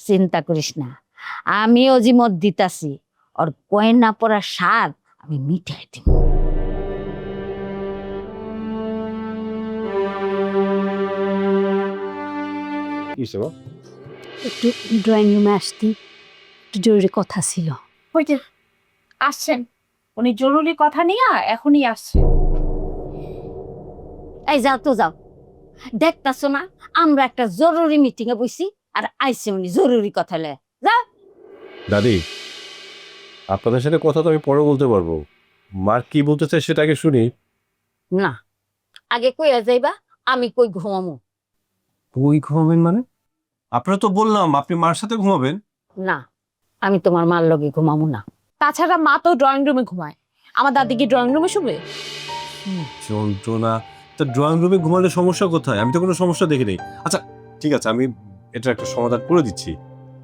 চিন্তা করিস না, আমি অজিমত দিতাছি, ওর গয়না পরা সার আমি মিটাই দিব। একটু ড্রয়িং রুমে আসতি, একটু জরুরি কথা ছিল। ওই যে আসছেন, উনি জরুরি কথা নিয়ে এখনই আসছে। এই যাও তো যাও, দেখতাছো না আমরা একটা জরুরি মিটিং এ বসি, আর আইসে উনি জরুরি কথা লয়। যাও। দাদি, আপনাদের সাথে কথা তো আমি পরে বলতে পারবো। মার কি বলতে চাই সেটা আগে শুনি। না, আগে কইয়া যাইবা আমি কই ঘুমামু। কই ঘুমাবেন মানে? আপনারা তো বললাম আপনি মার সাথে ঘুমাবেন। না, আমি তোমার মার লগে ঘুমামু না। তাছাড়া মা তো ড্রয়িং রুমে ঘুমায়, আমার দাদি কি ড্রয়িং রুমে শুবে? যন্ত্রণা। তা ড্রয়িং রুমে ঘুমালে সমস্যা কোথায়? আমি তো কোনো সমস্যা দেখি নেই। আচ্ছা ঠিক আছে, আমি এটা একটা সমাধান করে দিচ্ছি।